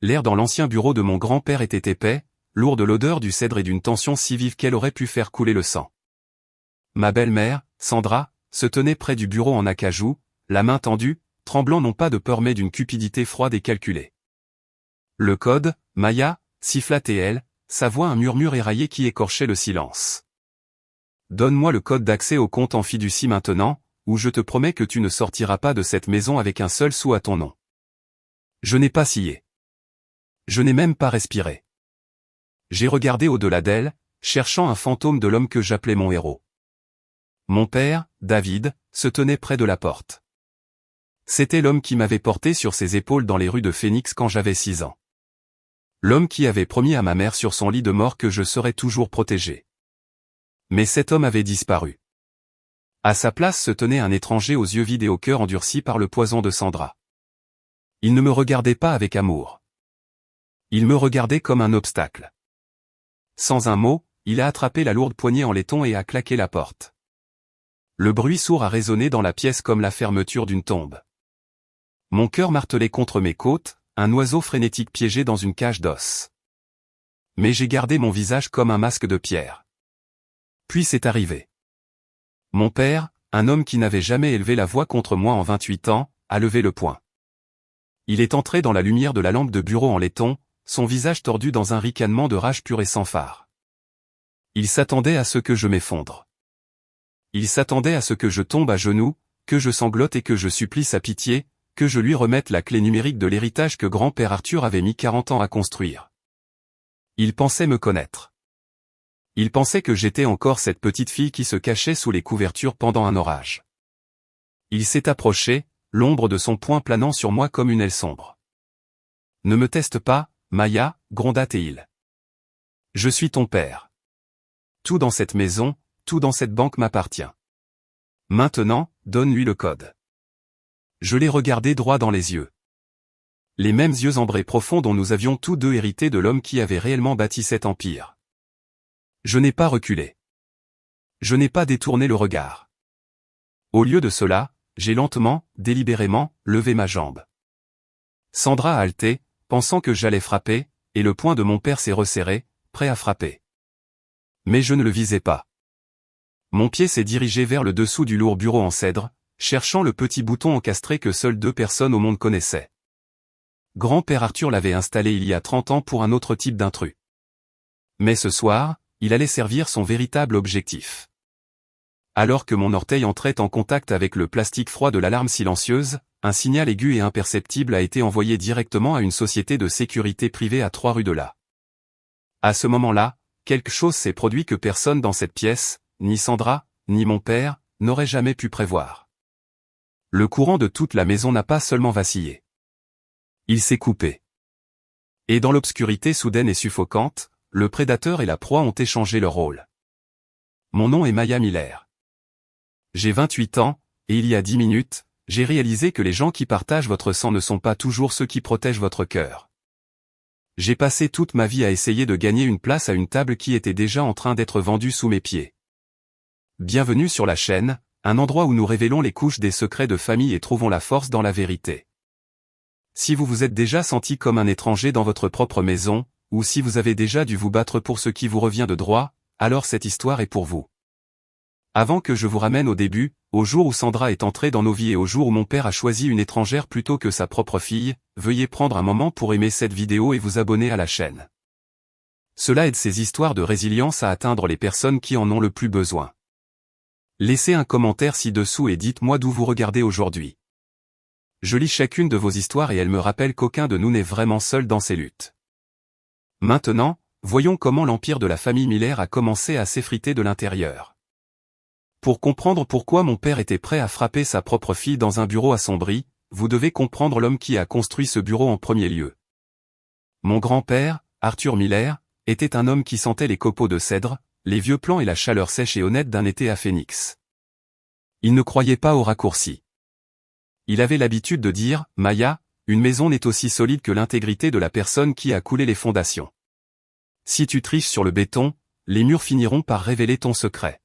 L'air dans l'ancien bureau de mon grand-père était épais, lourd de l'odeur du cèdre et d'une tension si vive qu'elle aurait pu faire couler le sang. Ma belle-mère, Sandra, se tenait près du bureau en acajou, la main tendue, tremblant non pas de peur mais d'une cupidité froide et calculée. Le code, Maya, sifflait-elle, sa voix un murmure éraillé qui écorchait le silence. Donne-moi le code d'accès au compte en fiducie maintenant, ou je te promets que tu ne sortiras pas de cette maison avec un seul sou à ton nom. Je n'ai pas scié. Je n'ai même pas respiré. J'ai regardé au-delà d'elle, cherchant un fantôme de l'homme que j'appelais mon héros. Mon père, David, se tenait près de la porte. C'était l'homme qui m'avait porté sur ses épaules dans les rues de Phoenix quand j'avais 6 ans. L'homme qui avait promis à ma mère sur son lit de mort que je serais toujours protégé. Mais cet homme avait disparu. À sa place se tenait un étranger aux yeux vides et au cœur endurci par le poison de Sandra. Il ne me regardait pas avec amour. Il me regardait comme un obstacle. Sans un mot, il a attrapé la lourde poignée en laiton et a claqué la porte. Le bruit sourd a résonné dans la pièce comme la fermeture d'une tombe. Mon cœur martelait contre mes côtes, un oiseau frénétique piégé dans une cage d'os. Mais j'ai gardé mon visage comme un masque de pierre. Puis c'est arrivé. Mon père, un homme qui n'avait jamais élevé la voix contre moi en 28 ans, a levé le poing. Il est entré dans la lumière de la lampe de bureau en laiton, son visage tordu dans un ricanement de rage pure et sans phare. Il s'attendait à ce que je m'effondre. Il s'attendait à ce que je tombe à genoux, que je sanglote et que je supplie sa pitié, que je lui remette la clé numérique de l'héritage que grand-père Arthur avait mis 40 ans à construire. Il pensait me connaître. Il pensait que j'étais encore cette petite fille qui se cachait sous les couvertures pendant un orage. Il s'est approché, l'ombre de son poing planant sur moi comme une aile sombre. « Ne me teste pas, Maya, gronda-t-il. Je suis ton père. Tout dans cette maison, tout dans cette banque m'appartient. Maintenant, donne-lui le code. » Je l'ai regardé droit dans les yeux. Les mêmes yeux ambrés profonds dont nous avions tous deux hérité de l'homme qui avait réellement bâti cet empire. Je n'ai pas reculé. Je n'ai pas détourné le regard. Au lieu de cela, j'ai lentement, délibérément, levé ma jambe. Sandra a halté, pensant que j'allais frapper, et le poing de mon père s'est resserré, prêt à frapper. Mais je ne le visais pas. Mon pied s'est dirigé vers le dessous du lourd bureau en cèdre, cherchant le petit bouton encastré que seules 2 personnes au monde connaissaient. Grand-père Arthur l'avait installé il y a 30 ans pour un autre type d'intrus. Mais ce soir, il allait servir son véritable objectif. Alors que mon orteil entrait en contact avec le plastique froid de l'alarme silencieuse, un signal aigu et imperceptible a été envoyé directement à une société de sécurité privée à 3 rues de là. À ce moment-là, quelque chose s'est produit que personne dans cette pièce, ni Sandra, ni mon père, n'aurait jamais pu prévoir. Le courant de toute la maison n'a pas seulement vacillé. Il s'est coupé. Et dans l'obscurité soudaine et suffocante, le prédateur et la proie ont échangé leur rôle. Mon nom est Maya Miller. J'ai 28 ans, et il y a 10 minutes, j'ai réalisé que les gens qui partagent votre sang ne sont pas toujours ceux qui protègent votre cœur. J'ai passé toute ma vie à essayer de gagner une place à une table qui était déjà en train d'être vendue sous mes pieds. Bienvenue sur la chaîne, un endroit où nous révélons les couches des secrets de famille et trouvons la force dans la vérité. Si vous vous êtes déjà senti comme un étranger dans votre propre maison, ou si vous avez déjà dû vous battre pour ce qui vous revient de droit, alors cette histoire est pour vous. Avant que je vous ramène au début, au jour où Sandra est entrée dans nos vies et au jour où mon père a choisi une étrangère plutôt que sa propre fille, veuillez prendre un moment pour aimer cette vidéo et vous abonner à la chaîne. Cela aide ces histoires de résilience à atteindre les personnes qui en ont le plus besoin. Laissez un commentaire ci-dessous et dites-moi d'où vous regardez aujourd'hui. Je lis chacune de vos histoires et elles me rappellent qu'aucun de nous n'est vraiment seul dans ces luttes. Maintenant, voyons comment l'empire de la famille Miller a commencé à s'effriter de l'intérieur. Pour comprendre pourquoi mon père était prêt à frapper sa propre fille dans un bureau assombri, vous devez comprendre l'homme qui a construit ce bureau en premier lieu. Mon grand-père, Arthur Miller, était un homme qui sentait les copeaux de cèdre, les vieux plants et la chaleur sèche et honnête d'un été à Phoenix. Il ne croyait pas aux raccourcis. Il avait l'habitude de dire, « Maya, une maison n'est aussi solide que l'intégrité de la personne qui a coulé les fondations. Si tu triches sur le béton, les murs finiront par révéler ton secret. »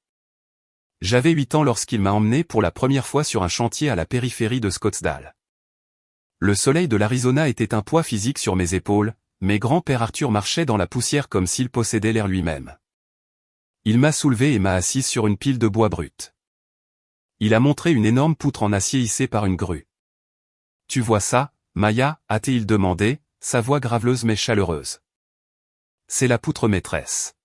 J'avais 8 ans lorsqu'il m'a emmené pour la première fois sur un chantier à la périphérie de Scottsdale. Le soleil de l'Arizona était un poids physique sur mes épaules, mais grand-père Arthur marchait dans la poussière comme s'il possédait l'air lui-même. Il m'a soulevé et m'a assise sur une pile de bois brut. Il a montré une énorme poutre en acier hissée par une grue. « Tu vois ça, Maya » a-t-il demandé, sa voix graveleuse mais chaleureuse. « C'est la poutre maîtresse.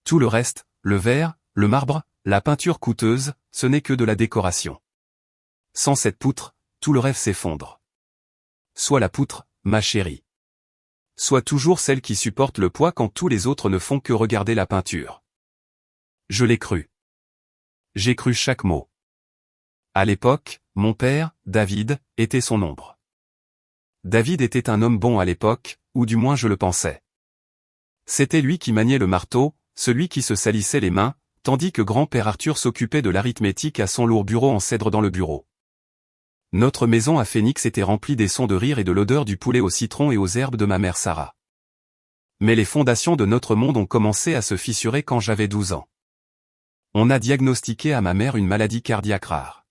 Tout le reste, le verre, le marbre, la peinture coûteuse, ce n'est que de la décoration. Sans cette poutre, tout le rêve s'effondre. Sois la poutre, ma chérie. Sois toujours celle qui supporte le poids quand tous les autres ne font que regarder la peinture. » Je l'ai cru. J'ai cru chaque mot. À l'époque, mon père, David, était son ombre. David était un homme bon à l'époque, ou du moins je le pensais. C'était lui qui maniait le marteau, celui qui se salissait les mains, tandis que grand-père Arthur s'occupait de l'arithmétique à son lourd bureau en cèdre dans le bureau. Notre maison à Phoenix était remplie des sons de rire et de l'odeur du poulet au citron et aux herbes de ma mère Sarah. Mais les fondations de notre monde ont commencé à se fissurer quand j'avais 12 ans. On a diagnostiqué à ma mère une maladie cardiaque rare.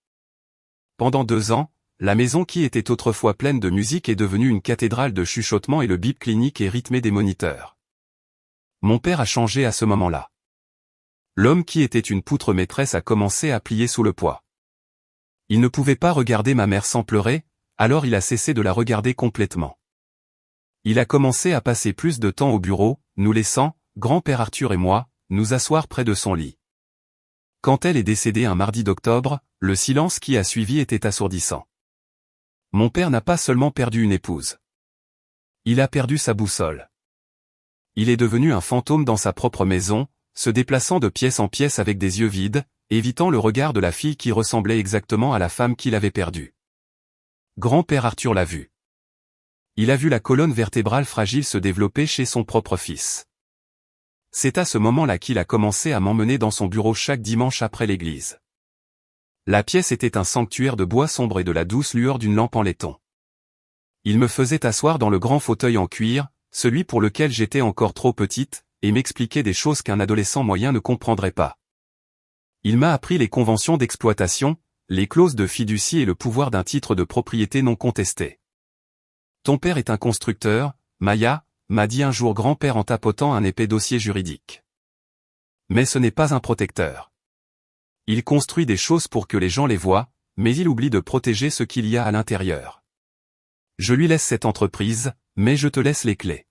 Pendant 2 ans, la maison qui était autrefois pleine de musique est devenue une cathédrale de chuchotements et le bip clinique est rythmé des moniteurs. Mon père a changé à ce moment-là. L'homme qui était une poutre maîtresse a commencé à plier sous le poids. Il ne pouvait pas regarder ma mère sans pleurer, alors il a cessé de la regarder complètement. Il a commencé à passer plus de temps au bureau, nous laissant, grand-père Arthur et moi, nous asseoir près de son lit. Quand elle est décédée un mardi d'octobre, le silence qui a suivi était assourdissant. Mon père n'a pas seulement perdu une épouse. Il a perdu sa boussole. Il est devenu un fantôme dans sa propre maison, se déplaçant de pièce en pièce avec des yeux vides, évitant le regard de la fille qui ressemblait exactement à la femme qu'il avait perdue. Grand-père Arthur l'a vu. Il a vu la colonne vertébrale fragile se développer chez son propre fils. C'est à ce moment-là qu'il a commencé à m'emmener dans son bureau chaque dimanche après l'église. La pièce était un sanctuaire de bois sombre et de la douce lueur d'une lampe en laiton. Il me faisait asseoir dans le grand fauteuil en cuir, celui pour lequel j'étais encore trop petite, et m'expliquait des choses qu'un adolescent moyen ne comprendrait pas. Il m'a appris les conventions d'exploitation, les clauses de fiducie et le pouvoir d'un titre de propriété non contesté. « Ton père est un constructeur, Maya », m'a dit un jour grand-père en tapotant un épais dossier juridique. Mais ce n'est pas un protecteur. Il construit des choses pour que les gens les voient, mais il oublie de protéger ce qu'il y a à l'intérieur. Je lui laisse cette entreprise, mais je te laisse les clés.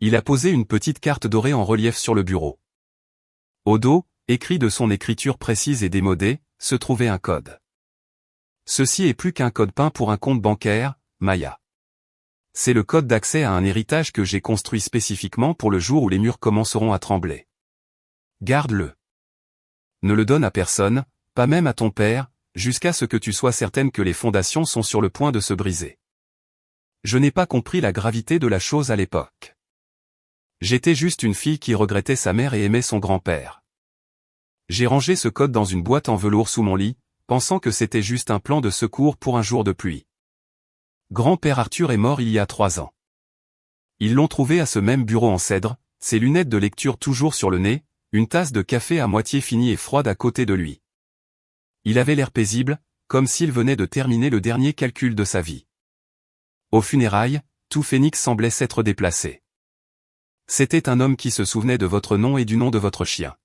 Il a posé une petite carte dorée en relief sur le bureau. Au dos, écrit de son écriture précise et démodée, se trouvait un code. Ceci est plus qu'un code peint pour un compte bancaire, Maya. C'est le code d'accès à un héritage que j'ai construit spécifiquement pour le jour où les murs commenceront à trembler. Garde-le. Ne le donne à personne, pas même à ton père, jusqu'à ce que tu sois certaine que les fondations sont sur le point de se briser. Je n'ai pas compris la gravité de la chose à l'époque. J'étais juste une fille qui regrettait sa mère et aimait son grand-père. J'ai rangé ce code dans une boîte en velours sous mon lit, pensant que c'était juste un plan de secours pour un jour de pluie. Grand-père Arthur est mort il y a 3 ans. Ils l'ont trouvé à ce même bureau en cèdre, ses lunettes de lecture toujours sur le nez, une tasse de café à moitié finie et froide à côté de lui. Il avait l'air paisible, comme s'il venait de terminer le dernier calcul de sa vie. Aux funérailles, tout Phoenix semblait s'être déplacé. C'était un homme qui se souvenait de votre nom et du nom de votre chien.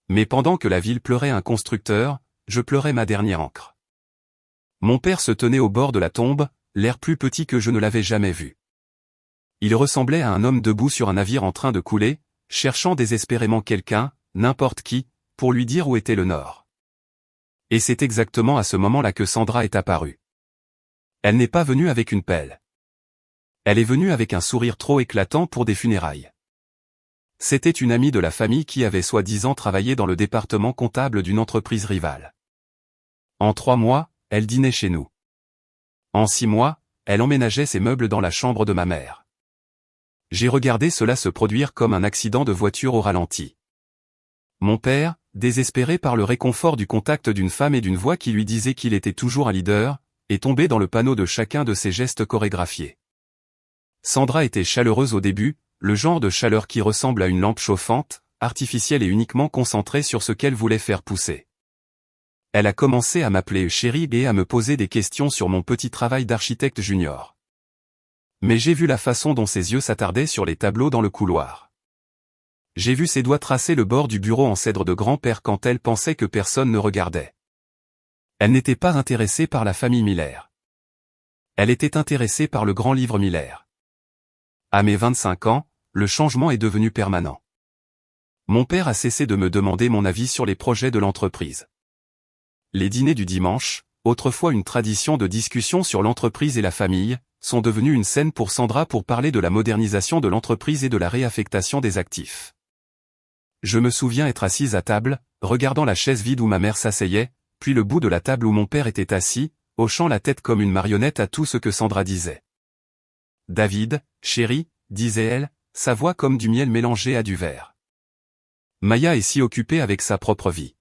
Mais pendant que la ville pleurait un constructeur, je pleurais ma dernière encre. Mon père se tenait au bord de la tombe, l'air plus petit que je ne l'avais jamais vu. Il ressemblait à un homme debout sur un navire en train de couler, cherchant désespérément quelqu'un, n'importe qui, pour lui dire où était le nord. Et c'est exactement à ce moment-là que Sandra est apparue. Elle n'est pas venue avec une pelle. Elle est venue avec un sourire trop éclatant pour des funérailles. C'était une amie de la famille qui avait soi-disant travaillé dans le département comptable d'une entreprise rivale. En 3 mois, elle dînait chez nous. En 6 mois, elle emménageait ses meubles dans la chambre de ma mère. J'ai regardé cela se produire comme un accident de voiture au ralenti. Mon père, désespéré par le réconfort du contact d'une femme et d'une voix qui lui disait qu'il était toujours un leader, est tombé dans le panneau de chacun de ses gestes chorégraphiés. Sandra était chaleureuse au début, le genre de chaleur qui ressemble à une lampe chauffante, artificielle et uniquement concentrée sur ce qu'elle voulait faire pousser. Elle a commencé à m'appeler chérie et à me poser des questions sur mon petit travail d'architecte junior. Mais j'ai vu la façon dont ses yeux s'attardaient sur les tableaux dans le couloir. J'ai vu ses doigts tracer le bord du bureau en cèdre de grand-père quand elle pensait que personne ne regardait. Elle n'était pas intéressée par la famille Miller. Elle était intéressée par le grand livre Miller. À mes 25 ans, le changement est devenu permanent. Mon père a cessé de me demander mon avis sur les projets de l'entreprise. Les dîners du dimanche, autrefois une tradition de discussion sur l'entreprise et la famille, sont devenus une scène pour Sandra pour parler de la modernisation de l'entreprise et de la réaffectation des actifs. Je me souviens être assise à table, regardant la chaise vide où ma mère s'asseyait, puis le bout de la table où mon père était assis, hochant la tête comme une marionnette à tout ce que Sandra disait. « David, chéri, disait-elle, sa voix comme du miel mélangé à du verre. Maya est si occupée avec sa propre vie.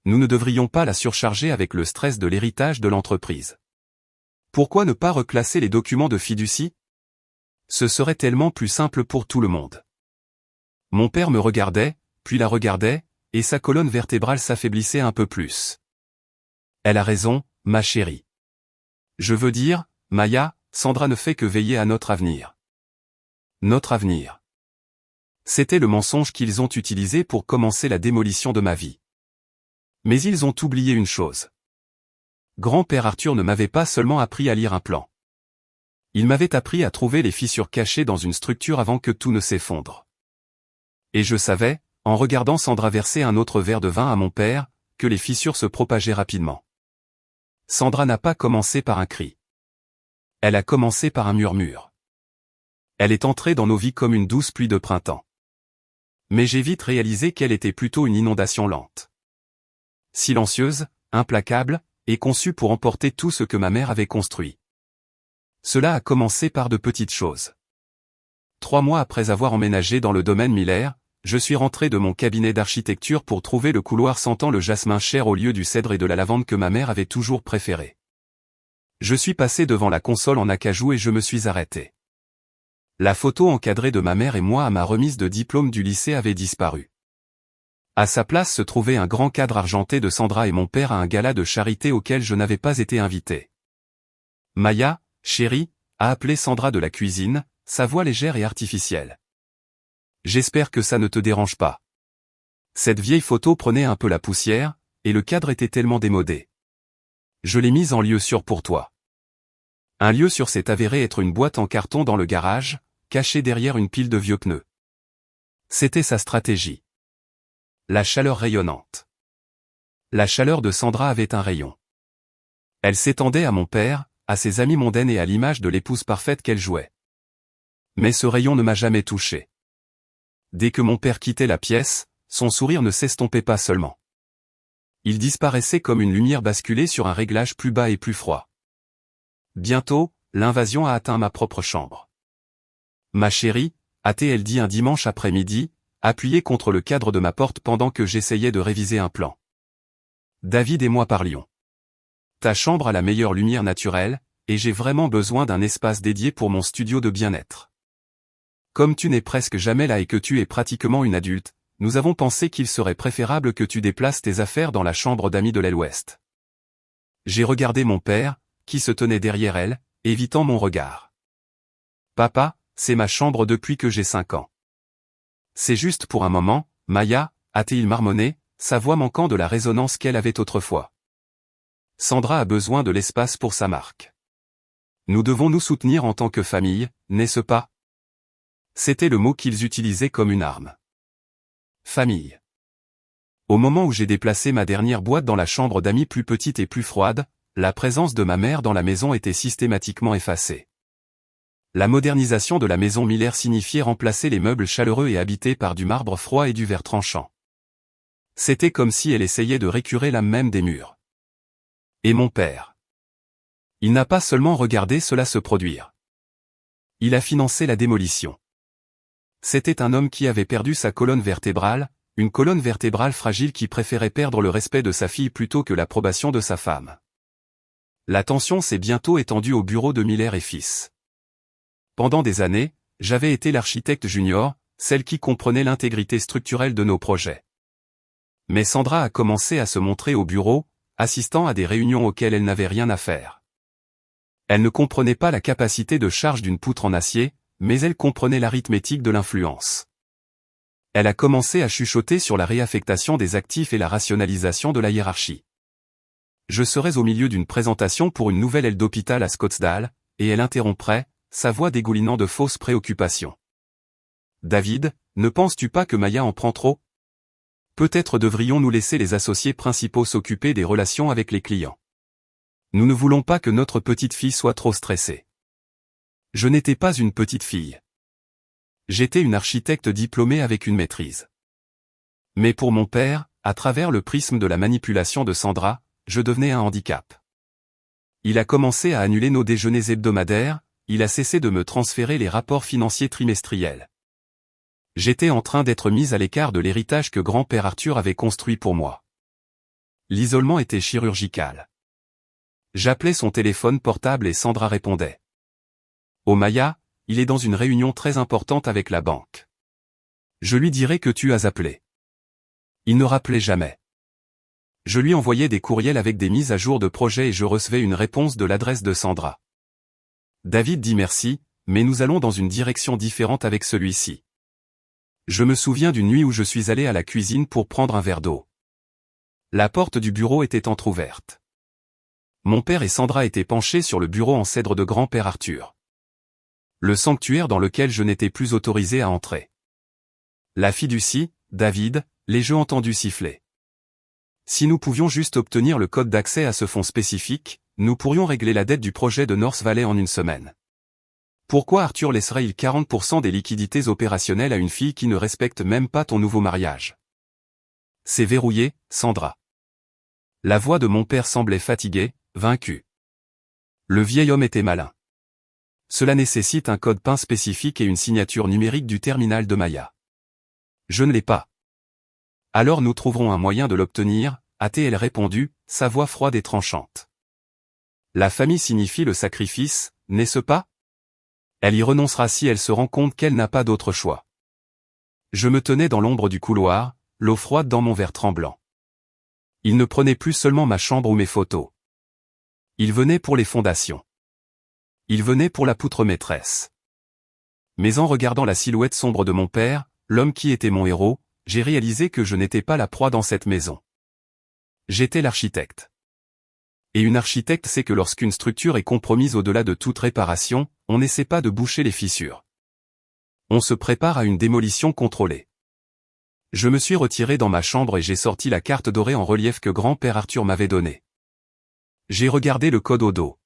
Nous ne devrions pas la surcharger avec le stress de l'héritage de l'entreprise. Pourquoi ne pas reclasser les documents de fiducie? Ce serait tellement plus simple pour tout le monde. » Mon père me regardait, puis la regardait, et sa colonne vertébrale s'affaiblissait un peu plus. Elle a raison, ma chérie. Je veux dire, Maya, Sandra ne fait que veiller à notre avenir. Notre avenir. C'était le mensonge qu'ils ont utilisé pour commencer la démolition de ma vie. Mais ils ont oublié une chose. Grand-père Arthur ne m'avait pas seulement appris à lire un plan. Il m'avait appris à trouver les fissures cachées dans une structure avant que tout ne s'effondre. Et je savais, en regardant Sandra verser un autre verre de vin à mon père, que les fissures se propageaient rapidement. Sandra n'a pas commencé par un cri. Elle a commencé par un murmure. Elle est entrée dans nos vies comme une douce pluie de printemps. Mais j'ai vite réalisé qu'elle était plutôt une inondation lente. Silencieuse, implacable, et conçue pour emporter tout ce que ma mère avait construit. Cela a commencé par de petites choses. 3 mois après avoir emménagé dans le domaine Miller, je suis rentré de mon cabinet d'architecture pour trouver le couloir sentant le jasmin cher au lieu du cèdre et de la lavande que ma mère avait toujours préféré. Je suis passé devant la console en acajou et je me suis arrêté. La photo encadrée de ma mère et moi à ma remise de diplôme du lycée avait disparu. À sa place se trouvait un grand cadre argenté de Sandra et mon père à un gala de charité auquel je n'avais pas été invité. Maya, chérie, a appelé Sandra de la cuisine, sa voix légère et artificielle. J'espère que ça ne te dérange pas. Cette vieille photo prenait un peu la poussière, et le cadre était tellement démodé. Je l'ai mise en lieu sûr pour toi. Un lieu sûr s'est avéré être une boîte en carton dans le garage, cachée derrière une pile de vieux pneus. C'était sa stratégie. La chaleur rayonnante. La chaleur de Sandra avait un rayon. Elle s'étendait à mon père, à ses amis mondaines et à l'image de l'épouse parfaite qu'elle jouait. Mais ce rayon ne m'a jamais touché. Dès que mon père quittait la pièce, son sourire ne s'estompait pas seulement. Il disparaissait comme une lumière basculée sur un réglage plus bas et plus froid. Bientôt, l'invasion a atteint ma propre chambre. Ma chérie, a-t-elle dit un dimanche après-midi, appuyée contre le cadre de ma porte pendant que j'essayais de réviser un plan. David et moi parlions. Ta chambre a la meilleure lumière naturelle, et j'ai vraiment besoin d'un espace dédié pour mon studio de bien-être. Comme tu n'es presque jamais là et que tu es pratiquement une adulte, nous avons pensé qu'il serait préférable que tu déplaces tes affaires dans la chambre d'amis de l'aile ouest. J'ai regardé mon père, qui se tenait derrière elle, évitant mon regard. Papa, c'est ma chambre depuis que j'ai 5 ans. C'est juste pour un moment, Maya, a-t-il marmonné, sa voix manquant de la résonance qu'elle avait autrefois. Sandra a besoin de l'espace pour sa marque. Nous devons nous soutenir en tant que famille, n'est-ce pas? C'était le mot qu'ils utilisaient comme une arme. Famille. Au moment où j'ai déplacé ma dernière boîte dans la chambre d'amis plus petite et plus froide, la présence de ma mère dans la maison était systématiquement effacée. La modernisation de la maison Miller signifiait remplacer les meubles chaleureux et habités par du marbre froid et du verre tranchant. C'était comme si elle essayait de récurer l'âme même des murs. Et mon père. Il n'a pas seulement regardé cela se produire. Il a financé la démolition. C'était un homme qui avait perdu sa colonne vertébrale, une colonne vertébrale fragile qui préférait perdre le respect de sa fille plutôt que l'approbation de sa femme. La tension s'est bientôt étendue au bureau de Miller et Fils. Pendant des années, j'avais été l'architecte junior, celle qui comprenait l'intégrité structurelle de nos projets. Mais Sandra a commencé à se montrer au bureau, assistant à des réunions auxquelles elle n'avait rien à faire. Elle ne comprenait pas la capacité de charge d'une poutre en acier, mais elle comprenait l'arithmétique de l'influence. Elle a commencé à chuchoter sur la réaffectation des actifs et la rationalisation de la hiérarchie. Je serais au milieu d'une présentation pour une nouvelle aile d'hôpital à Scottsdale, et elle interromprait, sa voix dégoulinant de fausses préoccupations. David, ne penses-tu pas que Maya en prend trop? Peut-être devrions-nous laisser les associés principaux s'occuper des relations avec les clients. Nous ne voulons pas que notre petite fille soit trop stressée. Je n'étais pas une petite fille. J'étais une architecte diplômée avec une maîtrise. Mais pour mon père, à travers le prisme de la manipulation de Sandra, je devenais un handicap. Il a commencé à annuler nos déjeuners hebdomadaires, il a cessé de me transférer les rapports financiers trimestriels. J'étais en train d'être mise à l'écart de l'héritage que grand-père Arthur avait construit pour moi. L'isolement était chirurgical. J'appelais son téléphone portable et Sandra répondait. Oh Maya, il est dans une réunion très importante avec la banque. Je lui dirai que tu as appelé. Il ne rappelait jamais. Je lui envoyais des courriels avec des mises à jour de projets et je recevais une réponse de l'adresse de Sandra. David dit merci, mais nous allons dans une direction différente avec celui-ci. Je me souviens d'une nuit où je suis allé à la cuisine pour prendre un verre d'eau. La porte du bureau était entr'ouverte. Mon père et Sandra étaient penchés sur le bureau en cèdre de grand-père Arthur. Le sanctuaire dans lequel je n'étais plus autorisé à entrer. La fiducie, David, les jeux entendus siffler. Si nous pouvions juste obtenir le code d'accès à ce fonds spécifique, nous pourrions régler la dette du projet de North Valley en une semaine. Pourquoi Arthur laisserait-il 40% des liquidités opérationnelles à une fille qui ne respecte même pas ton nouveau mariage? C'est verrouillé, Sandra. La voix de mon père semblait fatiguée, vaincue. Le vieil homme était malin. Cela nécessite un code PIN spécifique et une signature numérique du terminal de Maya. Je ne l'ai pas. Alors nous trouverons un moyen de l'obtenir, a-t-elle répondu, sa voix froide et tranchante. La famille signifie le sacrifice, n'est-ce pas? Elle y renoncera si elle se rend compte qu'elle n'a pas d'autre choix. Je me tenais dans l'ombre du couloir, l'eau froide dans mon verre tremblant. Il ne prenait plus seulement ma chambre ou mes photos. Il venait pour les fondations. Il venait pour la poutre maîtresse. Mais en regardant la silhouette sombre de mon père, l'homme qui était mon héros, j'ai réalisé que je n'étais pas la proie dans cette maison. J'étais l'architecte. Et une architecte sait que lorsqu'une structure est compromise au-delà de toute réparation, on n'essaie pas de boucher les fissures. On se prépare à une démolition contrôlée. Je me suis retiré dans ma chambre et j'ai sorti la carte dorée en relief que grand-père Arthur m'avait donnée. J'ai regardé le code au dos.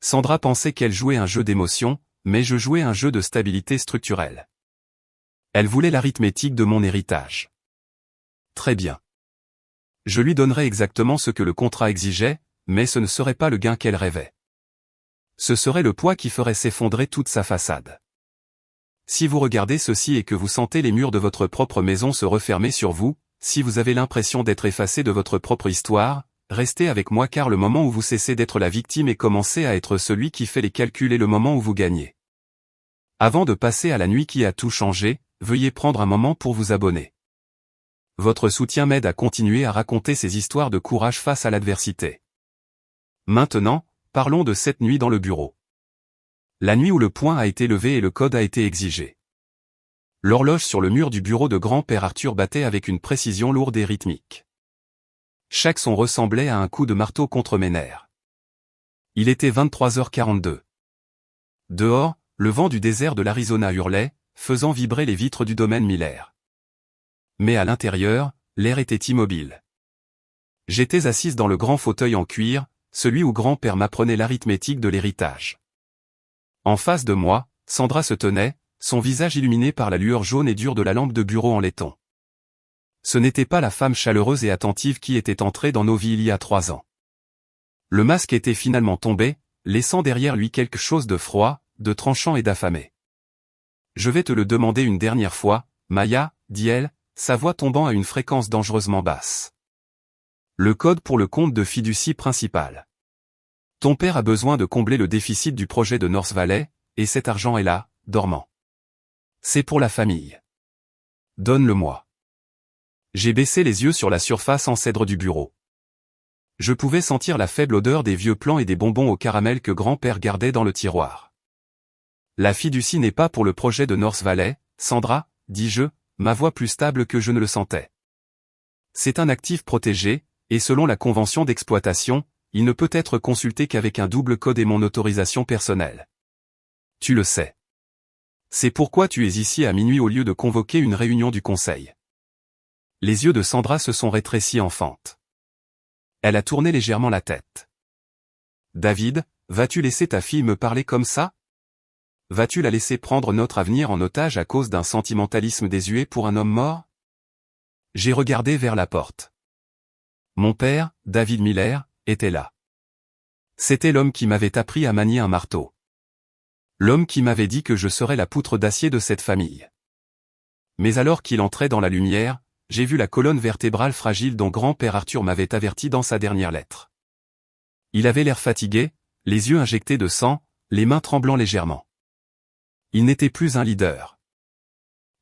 Sandra pensait qu'elle jouait un jeu d'émotion, mais je jouais un jeu de stabilité structurelle. Elle voulait l'arithmétique de mon héritage. Très bien. Je lui donnerais exactement ce que le contrat exigeait, mais ce ne serait pas le gain qu'elle rêvait. Ce serait le poids qui ferait s'effondrer toute sa façade. Si vous regardez ceci et que vous sentez les murs de votre propre maison se refermer sur vous, si vous avez l'impression d'être effacé de votre propre histoire, restez avec moi car le moment où vous cessez d'être la victime et commencez à être celui qui fait les calculs est le moment où vous gagnez. Avant de passer à la nuit qui a tout changé, veuillez prendre un moment pour vous abonner. Votre soutien m'aide à continuer à raconter ces histoires de courage face à l'adversité. Maintenant, parlons de cette nuit dans le bureau. La nuit où le point a été levé et le code a été exigé. L'horloge sur le mur du bureau de grand-père Arthur battait avec une précision lourde et rythmique. Chaque son ressemblait à un coup de marteau contre mes nerfs. Il était 23h42. Dehors, le vent du désert de l'Arizona hurlait, faisant vibrer les vitres du domaine Miller. Mais à l'intérieur, l'air était immobile. J'étais assise dans le grand fauteuil en cuir, celui où grand-père m'apprenait l'arithmétique de l'héritage. En face de moi, Sandra se tenait, son visage illuminé par la lueur jaune et dure de la lampe de bureau en laiton. Ce n'était pas la femme chaleureuse et attentive qui était entrée dans nos vies il y a 3 ans. Le masque était finalement tombé, laissant derrière lui quelque chose de froid, de tranchant et d'affamé. Je vais te le demander une dernière fois, Maya, dit-elle, sa voix tombant à une fréquence dangereusement basse. Le code pour le compte de fiducie principal. Ton père a besoin de combler le déficit du projet de North Valley, et cet argent est là, dormant. C'est pour la famille. Donne-le-moi. J'ai baissé les yeux sur la surface en cèdre du bureau. Je pouvais sentir la faible odeur des vieux plans et des bonbons au caramel que grand-père gardait dans le tiroir. La fiducie n'est pas pour le projet de North Valley, Sandra, dis-je, ma voix plus stable que je ne le sentais. C'est un actif protégé, et selon la convention d'exploitation, il ne peut être consulté qu'avec un double code et mon autorisation personnelle. Tu le sais. C'est pourquoi tu es ici à minuit au lieu de convoquer une réunion du conseil. Les yeux de Sandra se sont rétrécis en fente. Elle a tourné légèrement la tête. David, vas-tu laisser ta fille me parler comme ça? Vas-tu la laisser prendre notre avenir en otage à cause d'un sentimentalisme désuet pour un homme mort? J'ai regardé vers la porte. Mon père, David Miller, était là. C'était l'homme qui m'avait appris à manier un marteau. L'homme qui m'avait dit que je serais la poutre d'acier de cette famille. Mais alors qu'il entrait dans la lumière, j'ai vu la colonne vertébrale fragile dont grand-père Arthur m'avait averti dans sa dernière lettre. Il avait l'air fatigué, les yeux injectés de sang, les mains tremblant légèrement. Il n'était plus un leader.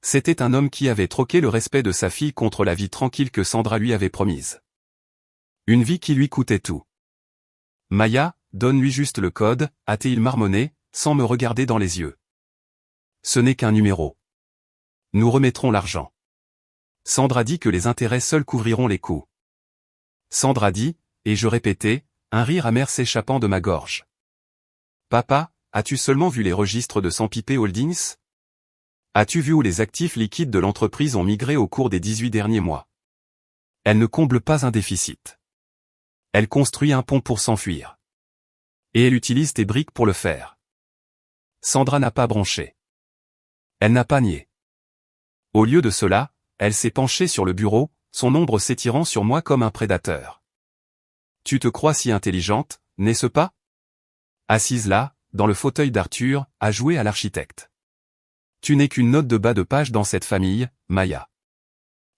C'était un homme qui avait troqué le respect de sa fille contre la vie tranquille que Sandra lui avait promise. Une vie qui lui coûtait tout. Maya, donne-lui juste le code, a-t-il marmonné, sans me regarder dans les yeux. Ce n'est qu'un numéro. Nous remettrons l'argent. Sandra dit que les intérêts seuls couvriront les coûts. Sandra dit, et je répétais, un rire amer s'échappant de ma gorge. Papa, as-tu seulement vu les registres de Sempipé Holdings? As-tu vu où les actifs liquides de l'entreprise ont migré au cours des 18 derniers mois? Elle ne comble pas un déficit. Elle construit un pont pour s'enfuir. Et elle utilise tes briques pour le faire. Sandra n'a pas bronché. Elle n'a pas nié. Au lieu de cela, elle s'est penchée sur le bureau, son ombre s'étirant sur moi comme un prédateur. Tu te crois si intelligente, n'est-ce pas? Assise là, dans le fauteuil d'Arthur, à jouer à l'architecte. Tu n'es qu'une note de bas de page dans cette famille, Maya.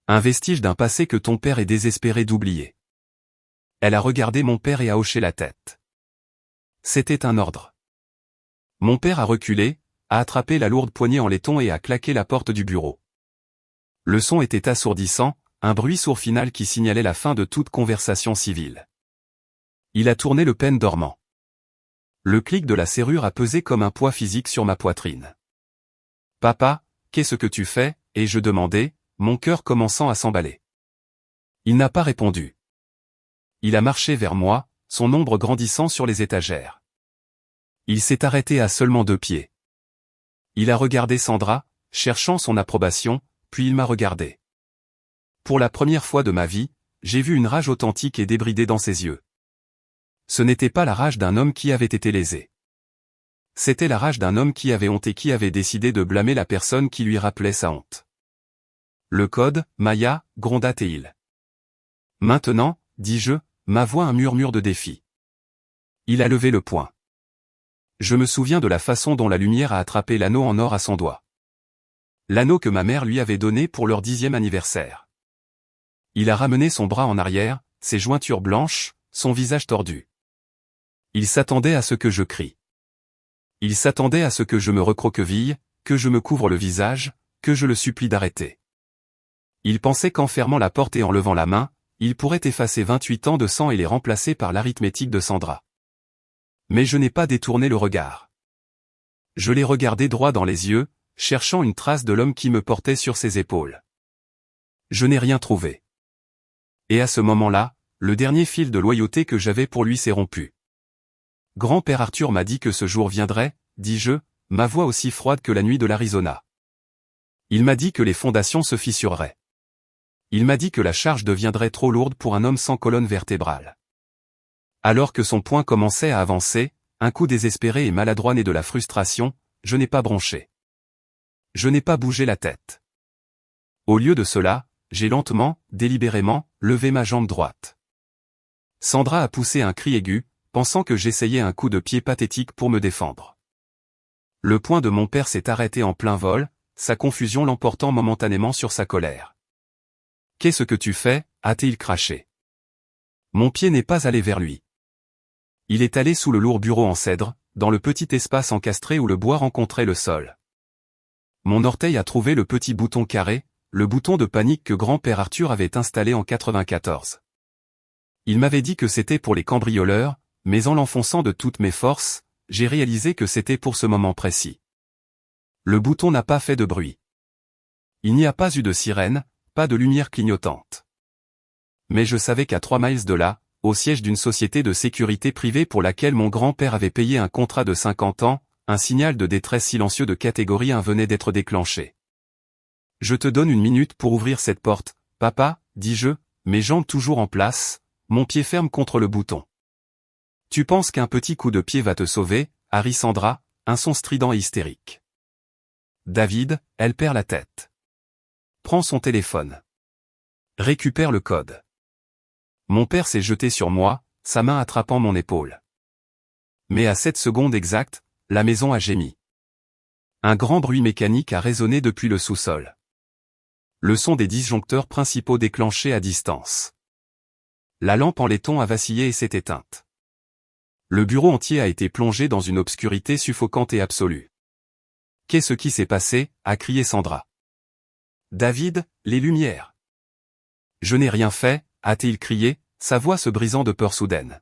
Un vestige d'un passé que ton père est désespéré d'oublier. Elle a regardé mon père et a hoché la tête. C'était un ordre. Mon père a reculé, a attrapé la lourde poignée en laiton et a claqué la porte du bureau. Le son était assourdissant, un bruit sourd final qui signalait la fin de toute conversation civile. Il a tourné le pêne dormant. Le clic de la serrure a pesé comme un poids physique sur ma poitrine. Papa, qu'est-ce que tu fais? Ai je demandé, mon cœur commençant à s'emballer. Il n'a pas répondu. Il a marché vers moi, son ombre grandissant sur les étagères. Il s'est arrêté à seulement 2 pieds. Il a regardé Sandra, cherchant son approbation, puis il m'a regardé. Pour la première fois de ma vie, j'ai vu une rage authentique et débridée dans ses yeux. Ce n'était pas la rage d'un homme qui avait été lésé. C'était la rage d'un homme qui avait honte et qui avait décidé de blâmer la personne qui lui rappelait sa honte. Le code, Maya, gronda-t-il. Maintenant, dis-je, ma voix un murmure de défi. Il a levé le poing. Je me souviens de la façon dont la lumière a attrapé l'anneau en or à son doigt. L'anneau que ma mère lui avait donné pour leur 10e anniversaire. Il a ramené son bras en arrière, ses jointures blanches, son visage tordu. Il s'attendait à ce que je crie. Il s'attendait à ce que je me recroqueville, que je me couvre le visage, que je le supplie d'arrêter. Il pensait qu'en fermant la porte et en levant la main, il pourrait effacer 28 ans de sang et les remplacer par l'arithmétique de Sandra. Mais je n'ai pas détourné le regard. Je l'ai regardé droit dans les yeux, cherchant une trace de l'homme qui me portait sur ses épaules. Je n'ai rien trouvé. Et à ce moment-là, le dernier fil de loyauté que j'avais pour lui s'est rompu. Grand-père Arthur m'a dit que ce jour viendrait, dis-je, ma voix aussi froide que la nuit de l'Arizona. Il m'a dit que les fondations se fissureraient. Il m'a dit que la charge deviendrait trop lourde pour un homme sans colonne vertébrale. Alors que son poing commençait à avancer, un coup désespéré et maladroit né de la frustration, je n'ai pas bronché. Je n'ai pas bougé la tête. Au lieu de cela, j'ai lentement, délibérément, levé ma jambe droite. Sandra a poussé un cri aigu, pensant que j'essayais un coup de pied pathétique pour me défendre. Le poing de mon père s'est arrêté en plein vol, sa confusion l'emportant momentanément sur sa colère. « Qu'est-ce que tu fais » a-t-il craché. Mon pied n'est pas allé vers lui. Il est allé sous le lourd bureau en cèdre, dans le petit espace encastré où le bois rencontrait le sol. Mon orteil a trouvé le petit bouton carré, le bouton de panique que grand-père Arthur avait installé en 94. Il m'avait dit que c'était pour les cambrioleurs, mais en l'enfonçant de toutes mes forces, j'ai réalisé que c'était pour ce moment précis. Le bouton n'a pas fait de bruit. Il n'y a pas eu de sirène, pas de lumière clignotante. Mais je savais qu'à 3 miles de là, au siège d'une société de sécurité privée pour laquelle mon grand-père avait payé un contrat de 50 ans, un signal de détresse silencieux de catégorie 1 venait d'être déclenché. « Je te donne une minute pour ouvrir cette porte, papa, dis-je, mes jambes toujours en place, mon pied ferme contre le bouton. Tu penses qu'un petit coup de pied va te sauver, Harry Sandra, un son strident et hystérique. David, elle perd la tête. Prends son téléphone. Récupère le code. Mon père s'est jeté sur moi, sa main attrapant mon épaule. Mais à cette seconde exacte, la maison a gémi. Un grand bruit mécanique a résonné depuis le sous-sol. Le son des disjoncteurs principaux déclenchés à distance. La lampe en laiton a vacillé et s'est éteinte. Le bureau entier a été plongé dans une obscurité suffocante et absolue. « Qu'est-ce qui s'est passé ?» a crié Sandra. « David, les lumières. »« Je n'ai rien fait » a-t-il crié, sa voix se brisant de peur soudaine.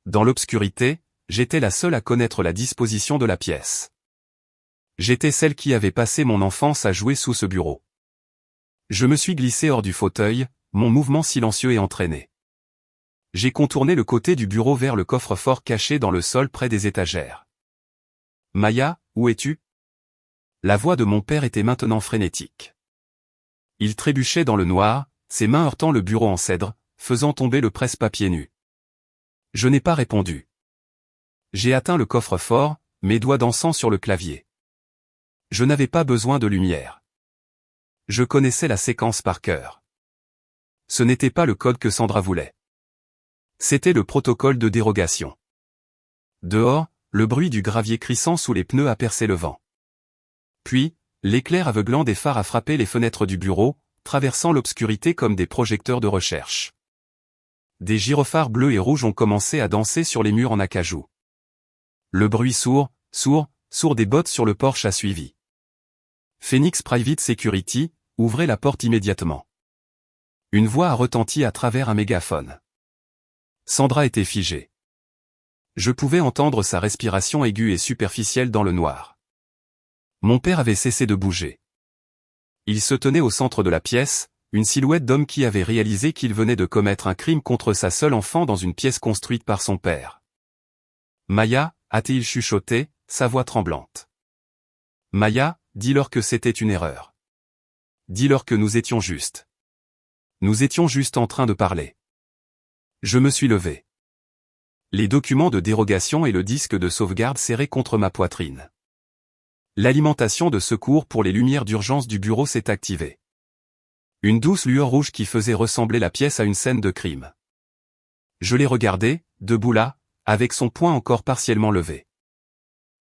Dans l'obscurité, j'étais la seule à connaître la disposition de la pièce. J'étais celle qui avait passé mon enfance à jouer sous ce bureau. Je me suis glissé hors du fauteuil, mon mouvement silencieux et entraîné. J'ai contourné le côté du bureau vers le coffre-fort caché dans le sol près des étagères. « Maya, où es-tu » La voix de mon père était maintenant frénétique. Il trébuchait dans le noir, ses mains heurtant le bureau en cèdre, faisant tomber le presse-papier nu. Je n'ai pas répondu. J'ai atteint le coffre-fort, mes doigts dansant sur le clavier. Je n'avais pas besoin de lumière. Je connaissais la séquence par cœur. Ce n'était pas le code que Sandra voulait. C'était le protocole de dérogation. Dehors, le bruit du gravier crissant sous les pneus a percé le vent. Puis, l'éclair aveuglant des phares a frappé les fenêtres du bureau, traversant l'obscurité comme des projecteurs de recherche. Des gyrophares bleus et rouges ont commencé à danser sur les murs en acajou. Le bruit sourd des bottes sur le porche a suivi. Phoenix Private Security, ouvrez la porte immédiatement. Une voix a retenti à travers un mégaphone. Sandra était figée. Je pouvais entendre sa respiration aiguë et superficielle dans le noir. Mon père avait cessé de bouger. Il se tenait au centre de la pièce, une silhouette d'homme qui avait réalisé qu'il venait de commettre un crime contre sa seule enfant dans une pièce construite par son père. « Maya » a-t-il chuchoté, sa voix tremblante. « Maya, dis-leur que c'était une erreur. Dis-leur que nous étions justes. Nous étions juste en train de parler. » Je me suis levé. Les documents de dérogation et le disque de sauvegarde serrés contre ma poitrine. L'alimentation de secours pour les lumières d'urgence du bureau s'est activée. Une douce lueur rouge qui faisait ressembler la pièce à une scène de crime. Je l'ai regardé, debout là, avec son poing encore partiellement levé.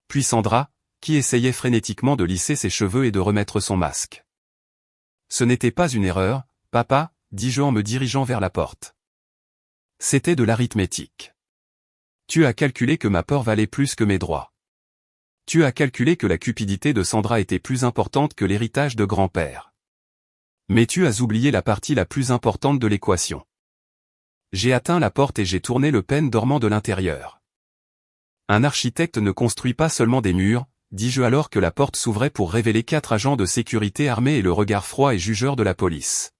Puis Sandra, qui essayait frénétiquement de lisser ses cheveux et de remettre son masque. « Ce n'était pas une erreur, papa, dis-je en me dirigeant vers la porte. C'était de l'arithmétique. Tu as calculé que ma peur valait plus que mes droits. Tu as calculé que la cupidité de Sandra était plus importante que l'héritage de grand-père. Mais tu as oublié la partie la plus importante de l'équation. » J'ai atteint la porte et j'ai tourné le pêne dormant de l'intérieur. « Un architecte ne construit pas seulement des murs, » dis-je alors que la porte s'ouvrait pour révéler 4 agents de sécurité armés et le regard froid et jugeur de la police.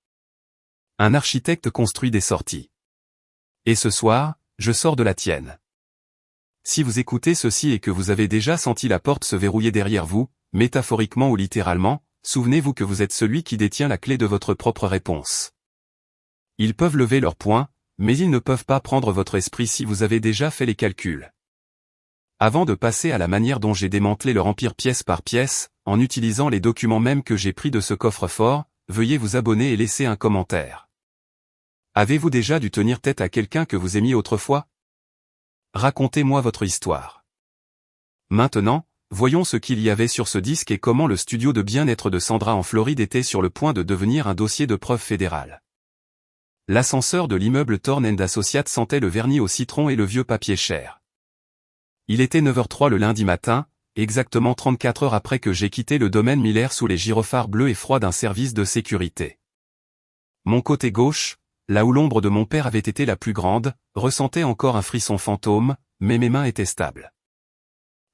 « Un architecte construit des sorties. Et ce soir, je sors de la tienne. Si vous écoutez ceci et que vous avez déjà senti la porte se verrouiller derrière vous, métaphoriquement ou littéralement, souvenez-vous que vous êtes celui qui détient la clé de votre propre réponse. Ils peuvent lever leur poing, mais ils ne peuvent pas prendre votre esprit si vous avez déjà fait les calculs. Avant de passer à la manière dont j'ai démantelé leur empire pièce par pièce, en utilisant les documents même que j'ai pris de ce coffre-fort, veuillez vous abonner et laisser un commentaire. Avez-vous déjà dû tenir tête à quelqu'un que vous aimiez autrefois? Racontez-moi votre histoire. Maintenant, voyons ce qu'il y avait sur ce disque et comment le studio de bien-être de Sandra en Floride était sur le point de devenir un dossier de preuve fédéral. L'ascenseur de l'immeuble Thorne & Associates sentait le vernis au citron et le vieux papier cher. Il était 9h03 le lundi matin, exactement 34 heures après que j'ai quitté le domaine Miller sous les gyrophares bleus et froids d'un service de sécurité. Mon côté gauche, là où l'ombre de mon père avait été la plus grande, ressentait encore un frisson fantôme, mais mes mains étaient stables.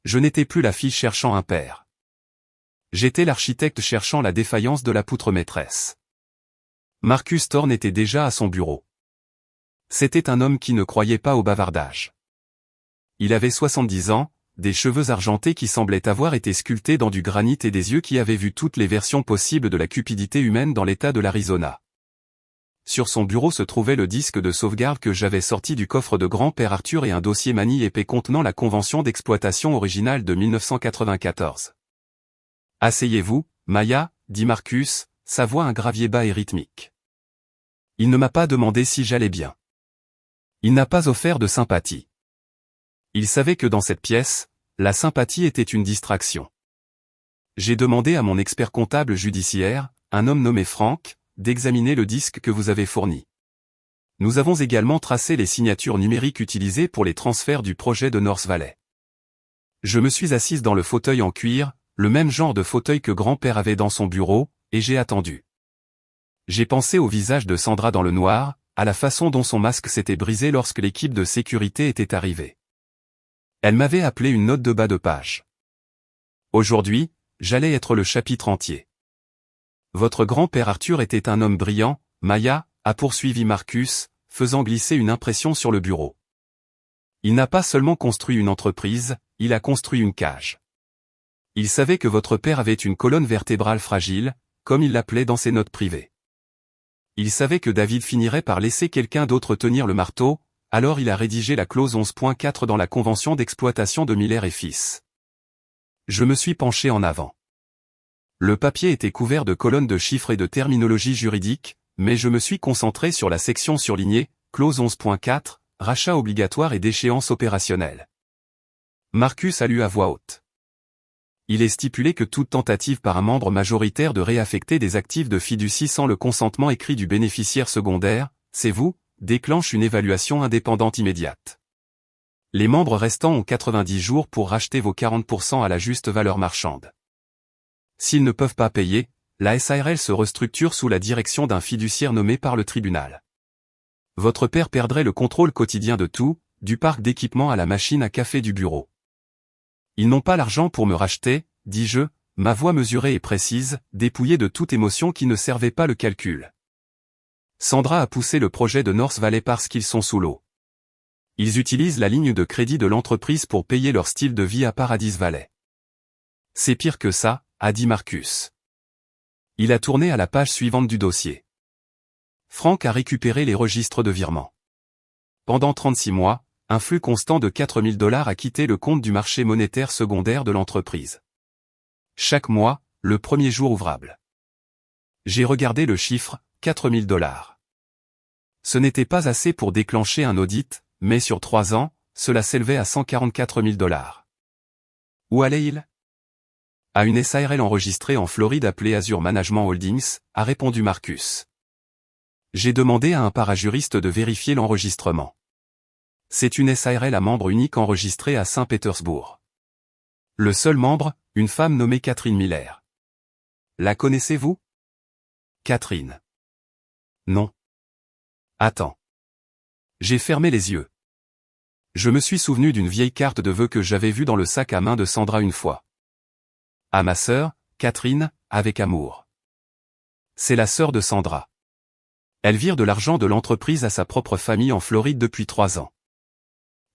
Je n'étais plus la fille cherchant un père. J'étais l'architecte cherchant la défaillance de la poutre maîtresse. Marcus Thorne était déjà à son bureau. C'était un homme qui ne croyait pas au bavardage. Il avait 70 ans, des cheveux argentés qui semblaient avoir été sculptés dans du granit et des yeux qui avaient vu toutes les versions possibles de la cupidité humaine dans l'État de l'Arizona. Sur son bureau se trouvait le disque de sauvegarde que j'avais sorti du coffre de grand-père Arthur et un dossier manie épais contenant la convention d'exploitation originale de 1994. « Asseyez-vous, Maya, dit Marcus, sa voix un gravier bas et rythmique. Il ne m'a pas demandé si j'allais bien. Il n'a pas offert de sympathie. Il savait que dans cette pièce, la sympathie était une distraction. J'ai demandé à mon expert comptable judiciaire, un homme nommé Frank, d'examiner le disque que vous avez fourni. Nous avons également tracé les signatures numériques utilisées pour les transferts du projet de North Valley. Je me suis assise dans le fauteuil en cuir, le même genre de fauteuil que grand-père avait dans son bureau, et j'ai attendu. J'ai pensé au visage de Sandra dans le noir, à la façon dont son masque s'était brisé lorsque l'équipe de sécurité était arrivée. Elle m'avait appelé une note de bas de page. Aujourd'hui, j'allais être le chapitre entier. Votre grand-père Arthur était un homme brillant, Maya, a poursuivi Marcus, faisant glisser une impression sur le bureau. Il n'a pas seulement construit une entreprise, il a construit une cage. Il savait que votre père avait une colonne vertébrale fragile, comme il l'appelait dans ses notes privées. Il savait que David finirait par laisser quelqu'un d'autre tenir le marteau, alors il a rédigé la clause 11.4 dans la convention d'exploitation de Miller et Fils. Je me suis penché en avant. Le papier était couvert de colonnes de chiffres et de terminologie juridique, mais je me suis concentré sur la section surlignée, clause 11.4, rachat obligatoire et déchéance opérationnelle. Marcus a lu à voix haute. Il est stipulé que toute tentative par un membre majoritaire de réaffecter des actifs de fiducie sans le consentement écrit du bénéficiaire secondaire, c'est vous, déclenche une évaluation indépendante immédiate. Les membres restants ont 90 jours pour racheter vos 40% à la juste valeur marchande. S'ils ne peuvent pas payer, la SARL se restructure sous la direction d'un fiduciaire nommé par le tribunal. Votre père perdrait le contrôle quotidien de tout, du parc d'équipement à la machine à café du bureau. Ils n'ont pas l'argent pour me racheter, dis-je, ma voix mesurée et précise, dépouillée de toute émotion qui ne servait pas le calcul. Sandra a poussé le projet de North Valley parce qu'ils sont sous l'eau. Ils utilisent la ligne de crédit de l'entreprise pour payer leur style de vie à Paradise Valley. C'est pire que ça, a dit Marcus. Il a tourné à la page suivante du dossier. Frank a récupéré les registres de virement. Pendant 36 mois, un flux constant de $4 000 a quitté le compte du marché monétaire secondaire de l'entreprise. Chaque mois, le premier jour ouvrable. J'ai regardé le chiffre, $4 000. Ce n'était pas assez pour déclencher un audit, mais sur 3 ans, cela s'élevait à $144 000. Où allait-il? À une SARL enregistrée en Floride appelée Azure Management Holdings, a répondu Marcus. J'ai demandé à un parajuriste de vérifier l'enregistrement. C'est une SARL à membre unique enregistrée à Saint-Pétersbourg. Le seul membre, une femme nommée Catherine Miller. La connaissez-vous? Catherine. Non. Attends. J'ai fermé les yeux. Je me suis souvenu d'une vieille carte de vœux que j'avais vue dans le sac à main de Sandra une fois. À ma sœur, Catherine, avec amour. C'est la sœur de Sandra. Elle vire de l'argent de l'entreprise à sa propre famille en Floride depuis 3 ans.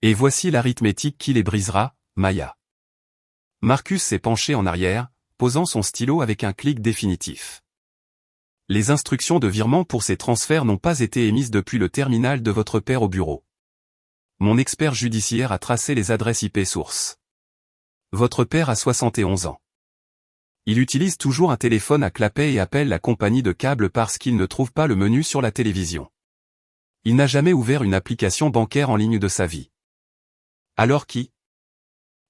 Et voici l'arithmétique qui les brisera, Maya. Marcus s'est penché en arrière, posant son stylo avec un clic définitif. Les instructions de virement pour ces transferts n'ont pas été émises depuis le terminal de votre père au bureau. Mon expert judiciaire a tracé les adresses IP sources. Votre père a 71 ans. Il utilise toujours un téléphone à clapet et appelle la compagnie de câble parce qu'il ne trouve pas le menu sur la télévision. Il n'a jamais ouvert une application bancaire en ligne de sa vie. Alors qui?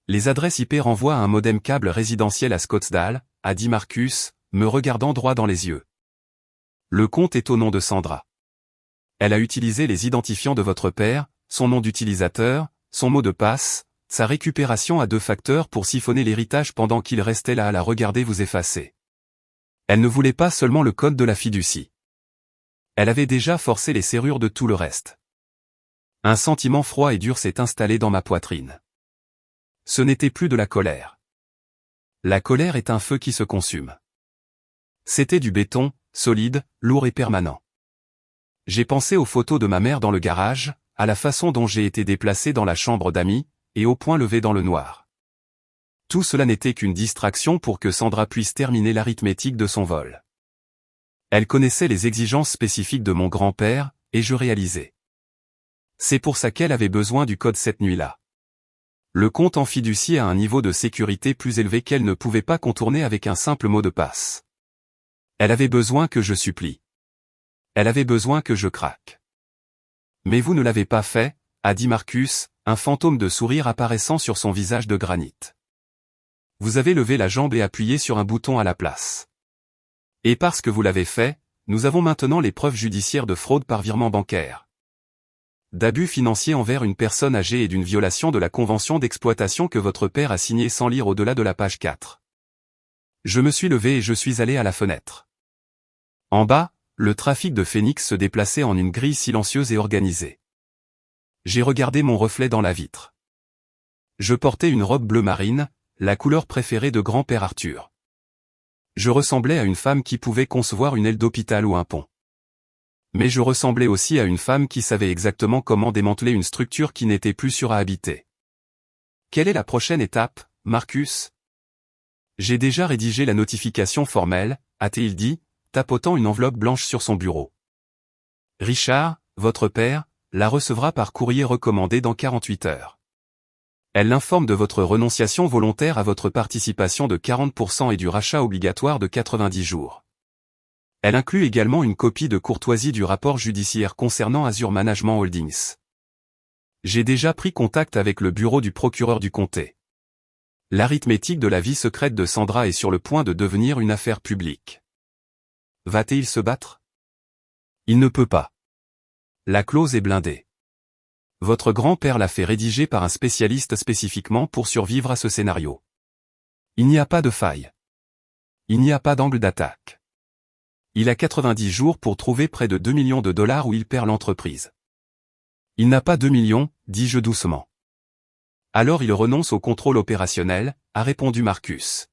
Les adresses IP renvoient à un modem câble résidentiel à Scottsdale, a dit Marcus, me regardant droit dans les yeux. Le compte est au nom de Sandra. Elle a utilisé les identifiants de votre père, son nom d'utilisateur, son mot de passe, sa récupération à 2 facteurs pour siphonner l'héritage pendant qu'il restait là à la regarder vous effacer. Elle ne voulait pas seulement le code de la fiducie. Elle avait déjà forcé les serrures de tout le reste. Un sentiment froid et dur s'est installé dans ma poitrine. Ce n'était plus de la colère. La colère est un feu qui se consume. C'était du béton, solide, lourd et permanent. J'ai pensé aux photos de ma mère dans le garage, à la façon dont j'ai été déplacé dans la chambre d'amis, et au point levé dans le noir. Tout cela n'était qu'une distraction pour que Sandra puisse terminer l'arithmétique de son vol. Elle connaissait les exigences spécifiques de mon grand-père, et je réalisais. C'est pour ça qu'elle avait besoin du code cette nuit-là. Le compte en fiducie a un niveau de sécurité plus élevé qu'elle ne pouvait pas contourner avec un simple mot de passe. Elle avait besoin que je supplie. Elle avait besoin que je craque. Mais vous ne l'avez pas fait, a dit Marcus, un fantôme de sourire apparaissant sur son visage de granit. Vous avez levé la jambe et appuyé sur un bouton à la place. Et parce que vous l'avez fait, nous avons maintenant les preuves judiciaires de fraude par virement bancaire, d'abus financiers envers une personne âgée et d'une violation de la convention d'exploitation que votre père a signée sans lire au-delà de la page 4. Je me suis levé et je suis allé à la fenêtre. En bas, le trafic de Phoenix se déplaçait en une grille silencieuse et organisée. J'ai regardé mon reflet dans la vitre. Je portais une robe bleu marine, la couleur préférée de grand-père Arthur. Je ressemblais à une femme qui pouvait concevoir une aile d'hôpital ou un pont. Mais je ressemblais aussi à une femme qui savait exactement comment démanteler une structure qui n'était plus sûre à habiter. Quelle est la prochaine étape, Marcus? J'ai déjà rédigé la notification formelle, a-t-il dit, tapotant une enveloppe blanche sur son bureau. Richard, votre père, la recevra par courrier recommandé dans 48 heures. Elle l'informe de votre renonciation volontaire à votre participation de 40% et du rachat obligatoire de 90 jours. Elle inclut également une copie de courtoisie du rapport judiciaire concernant Azure Management Holdings. J'ai déjà pris contact avec le bureau du procureur du comté. L'arithmétique de la vie secrète de Sandra est sur le point de devenir une affaire publique. Va-t-il se battre? Il ne peut pas. La clause est blindée. Votre grand-père l'a fait rédiger par un spécialiste spécifiquement pour survivre à ce scénario. Il n'y a pas de faille. Il n'y a pas d'angle d'attaque. Il a 90 jours pour trouver près de 2 millions de dollars où il perd l'entreprise. Il n'a pas 2 millions, dis-je doucement. Alors il renonce au contrôle opérationnel, a répondu Marcus.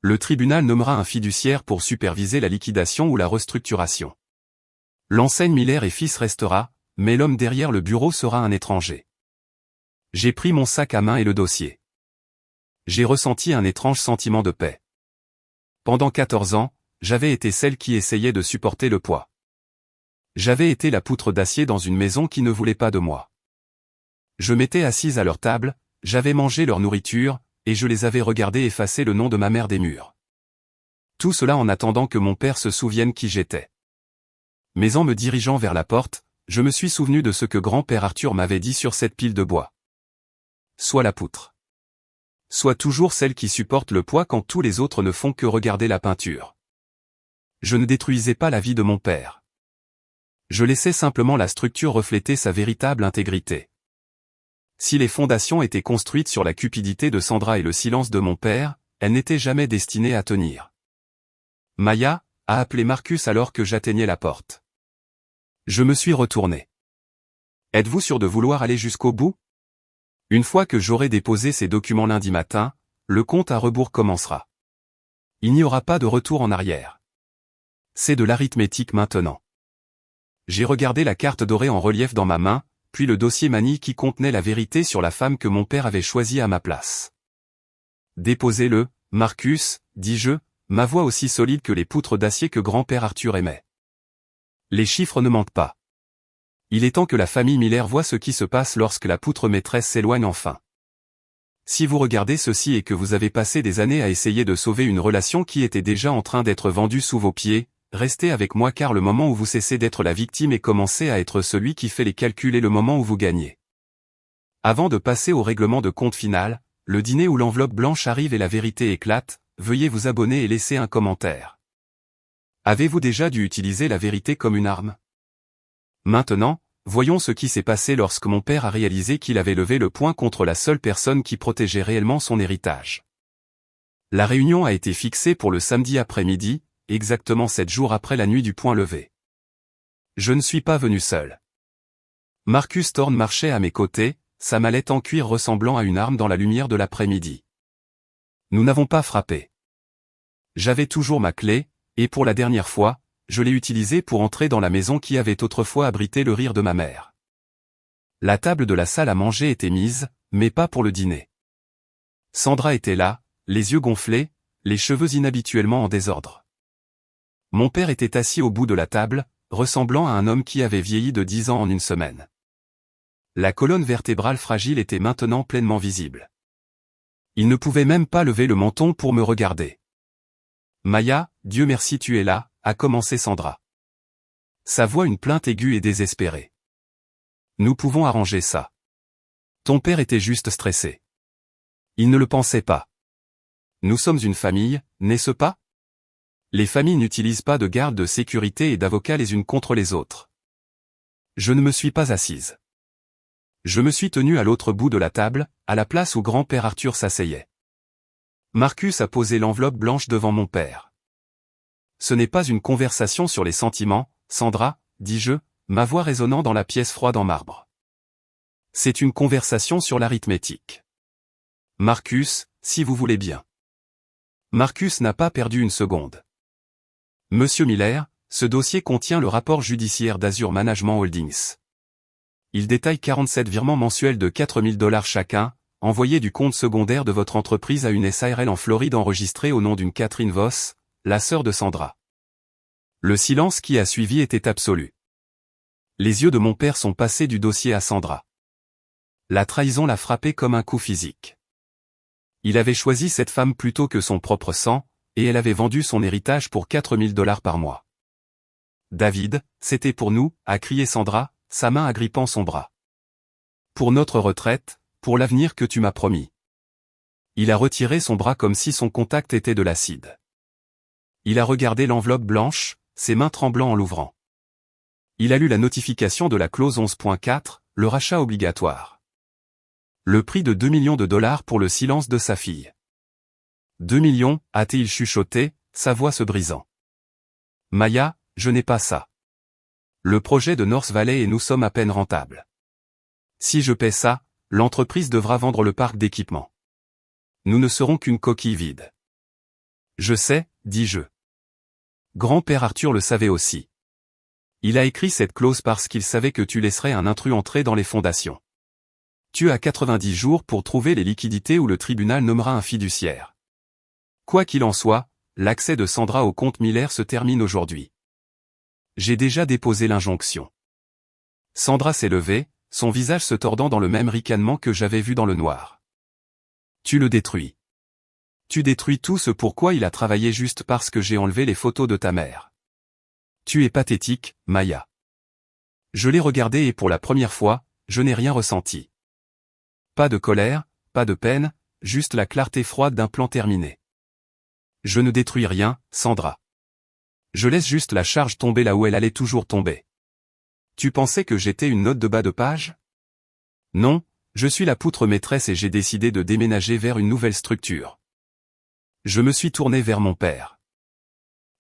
Le tribunal nommera un fiduciaire pour superviser la liquidation ou la restructuration. L'enseigne Miller et Fils restera, mais l'homme derrière le bureau sera un étranger. J'ai pris mon sac à main et le dossier. J'ai ressenti un étrange sentiment de paix. Pendant 14 ans, j'avais été celle qui essayait de supporter le poids. J'avais été la poutre d'acier dans une maison qui ne voulait pas de moi. Je m'étais assise à leur table, j'avais mangé leur nourriture, et je les avais regardés effacer le nom de ma mère des murs. Tout cela en attendant que mon père se souvienne qui j'étais. Mais en me dirigeant vers la porte, je me suis souvenu de ce que grand-père Arthur m'avait dit sur cette pile de bois. Sois la poutre. Sois toujours celle qui supporte le poids quand tous les autres ne font que regarder la peinture. Je ne détruisais pas la vie de mon père. Je laissais simplement la structure refléter sa véritable intégrité. Si les fondations étaient construites sur la cupidité de Sandra et le silence de mon père, elles n'étaient jamais destinées à tenir. Maya, a appelé Marcus alors que j'atteignais la porte. Je me suis retourné. Êtes-vous sûr de vouloir aller jusqu'au bout? Une fois que j'aurai déposé ces documents lundi matin, le compte à rebours commencera. Il n'y aura pas de retour en arrière. C'est de l'arithmétique maintenant. J'ai regardé la carte dorée en relief dans ma main, puis le dossier manille qui contenait la vérité sur la femme que mon père avait choisie à ma place. Déposez-le, Marcus, dis-je, ma voix aussi solide que les poutres d'acier que grand-père Arthur aimait. Les chiffres ne mentent pas. Il est temps que la famille Miller voie ce qui se passe lorsque la poutre maîtresse s'éloigne enfin. Si vous regardez ceci et que vous avez passé des années à essayer de sauver une relation qui était déjà en train d'être vendue sous vos pieds, restez avec moi car le moment où vous cessez d'être la victime et commencez à être celui qui fait les calculs est le moment où vous gagnez. Avant de passer au règlement de compte final, le dîner où l'enveloppe blanche arrive et la vérité éclate, veuillez vous abonner et laisser un commentaire. Avez-vous déjà dû utiliser la vérité comme une arme? Maintenant, voyons ce qui s'est passé lorsque mon père a réalisé qu'il avait levé le poing contre la seule personne qui protégeait réellement son héritage. La réunion a été fixée pour le samedi après-midi, exactement 7 jours après la nuit du poing levé. Je ne suis pas venu seul. Marcus Thorne marchait à mes côtés, sa mallette en cuir ressemblant à une arme dans la lumière de l'après-midi. Nous n'avons pas frappé. J'avais toujours ma clé, et pour la dernière fois, je l'ai utilisée pour entrer dans la maison qui avait autrefois abrité le rire de ma mère. La table de la salle à manger était mise, mais pas pour le dîner. Sandra était là, les yeux gonflés, les cheveux inhabituellement en désordre. Mon père était assis au bout de la table, ressemblant à un homme qui avait vieilli de 10 ans en une semaine. La colonne vertébrale fragile était maintenant pleinement visible. Il ne pouvait même pas lever le menton pour me regarder. « Maya, Dieu merci tu es là », a commencé Sandra. Sa voix une plainte aiguë et désespérée. « Nous pouvons arranger ça. Ton père était juste stressé. Il ne le pensait pas. Nous sommes une famille, n'est-ce pas? Les familles n'utilisent pas de gardes de sécurité et d'avocats les unes contre les autres. » Je ne me suis pas assise. Je me suis tenu à l'autre bout de la table, à la place où grand-père Arthur s'asseyait. Marcus a posé l'enveloppe blanche devant mon père. « Ce n'est pas une conversation sur les sentiments, Sandra, dis-je, ma voix résonnant dans la pièce froide en marbre. C'est une conversation sur l'arithmétique. Marcus, si vous voulez bien. » Marcus n'a pas perdu une seconde. « Monsieur Miller, ce dossier contient le rapport judiciaire d'Azure Management Holdings. Il détaille 47 virements mensuels de $4 000 chacun, envoyés du compte secondaire de votre entreprise à une SARL en Floride enregistrée au nom d'une Catherine Voss, la sœur de Sandra. » Le silence qui a suivi était absolu. Les yeux de mon père sont passés du dossier à Sandra. La trahison l'a frappé comme un coup physique. Il avait choisi cette femme plutôt que son propre sang, et elle avait vendu son héritage pour $4 000 par mois. « David, c'était pour nous », a crié Sandra, sa main agrippant son bras. « Pour notre retraite, pour l'avenir que tu m'as promis. » Il a retiré son bras comme si son contact était de l'acide. Il a regardé l'enveloppe blanche, ses mains tremblant en l'ouvrant. Il a lu la notification de la clause 11.4, le rachat obligatoire. Le prix de $2 millions pour le silence de sa fille. 2 millions, a-t-il chuchoté, sa voix se brisant. Maya, je n'ai pas ça. Le projet de North Valley et nous sommes à peine rentables. Si je paie ça, l'entreprise devra vendre le parc d'équipement. Nous ne serons qu'une coquille vide. Je sais, dis-je. Grand-père Arthur le savait aussi. Il a écrit cette clause parce qu'il savait que tu laisserais un intrus entrer dans les fondations. Tu as 90 jours pour trouver les liquidités ou le tribunal nommera un fiduciaire. Quoi qu'il en soit, l'accès de Sandra au compte Miller se termine aujourd'hui. J'ai déjà déposé l'injonction. Sandra s'est levée, son visage se tordant dans le même ricanement que j'avais vu dans le noir. Tu le détruis. Tu détruis tout ce pourquoi il a travaillé juste parce que j'ai enlevé les photos de ta mère. Tu es pathétique, Maya. Je l'ai regardé et pour la première fois, je n'ai rien ressenti. Pas de colère, pas de peine, juste la clarté froide d'un plan terminé. Je ne détruis rien, Sandra. Je laisse juste la charge tomber là où elle allait toujours tomber. Tu pensais que j'étais une note de bas de page? Non, je suis la poutre maîtresse et j'ai décidé de déménager vers une nouvelle structure. Je me suis tourné vers mon père.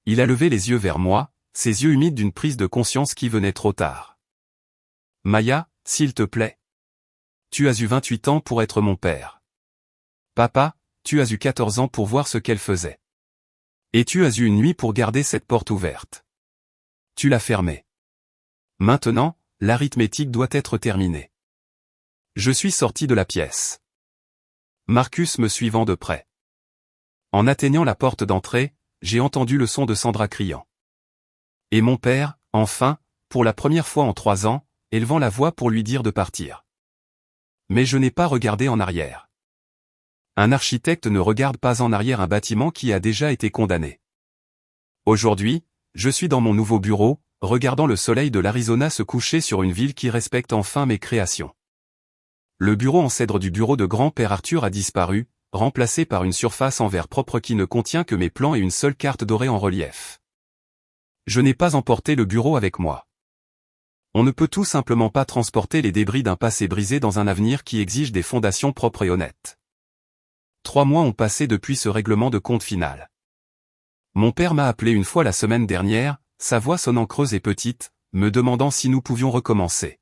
Il a levé les yeux vers moi, ses yeux humides d'une prise de conscience qui venait trop tard. Maya, s'il te plaît. Tu as eu 28 ans pour être mon père. Papa, tu as eu 14 ans pour voir ce qu'elle faisait. Et tu as eu une nuit pour garder cette porte ouverte. Tu l'as fermée. Maintenant, l'arithmétique doit être terminée. Je suis sorti de la pièce. Marcus me suivant de près. En atteignant la porte d'entrée, j'ai entendu le son de Sandra criant. Et mon père, enfin, pour la première fois en 3 ans, élevant la voix pour lui dire de partir. Mais je n'ai pas regardé en arrière. Un architecte ne regarde pas en arrière un bâtiment qui a déjà été condamné. Aujourd'hui, je suis dans mon nouveau bureau, regardant le soleil de l'Arizona se coucher sur une ville qui respecte enfin mes créations. Le bureau en cèdre du bureau de grand-père Arthur a disparu, remplacé par une surface en verre propre qui ne contient que mes plans et une seule carte dorée en relief. Je n'ai pas emporté le bureau avec moi. On ne peut tout simplement pas transporter les débris d'un passé brisé dans un avenir qui exige des fondations propres et honnêtes. 3 mois ont passé depuis ce règlement de compte final. Mon père m'a appelé une fois la semaine dernière, sa voix sonnant creuse et petite, me demandant si nous pouvions recommencer.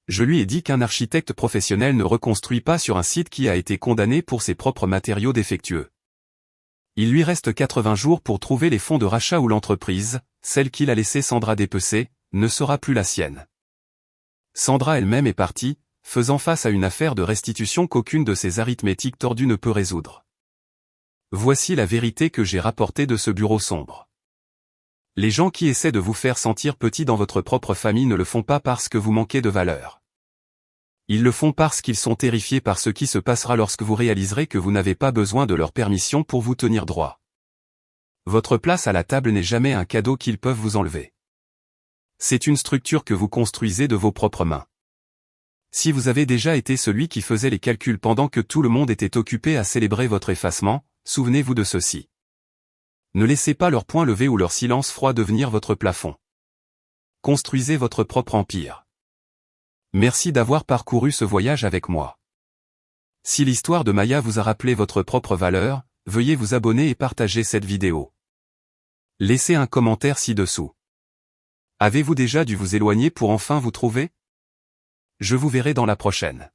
Je lui ai dit qu'un architecte professionnel ne reconstruit pas sur un site qui a été condamné pour ses propres matériaux défectueux. Il lui reste 80 jours pour trouver les fonds de rachat ou l'entreprise, celle qu'il a laissée Sandra dépecer, ne sera plus la sienne. Sandra elle-même est partie, faisant face à une affaire de restitution qu'aucune de ses arithmétiques tordues ne peut résoudre. Voici la vérité que j'ai rapportée de ce bureau sombre. Les gens qui essaient de vous faire sentir petit dans votre propre famille ne le font pas parce que vous manquez de valeur. Ils le font parce qu'ils sont terrifiés par ce qui se passera lorsque vous réaliserez que vous n'avez pas besoin de leur permission pour vous tenir droit. Votre place à la table n'est jamais un cadeau qu'ils peuvent vous enlever. C'est une structure que vous construisez de vos propres mains. Si vous avez déjà été celui qui faisait les calculs pendant que tout le monde était occupé à célébrer votre effacement, souvenez-vous de ceci. Ne laissez pas leur poing levé ou leur silence froid devenir votre plafond. Construisez votre propre empire. Merci d'avoir parcouru ce voyage avec moi. Si l'histoire de Maya vous a rappelé votre propre valeur, veuillez vous abonner et partager cette vidéo. Laissez un commentaire ci-dessous. Avez-vous déjà dû vous éloigner pour enfin vous trouver? Je vous verrai dans la prochaine.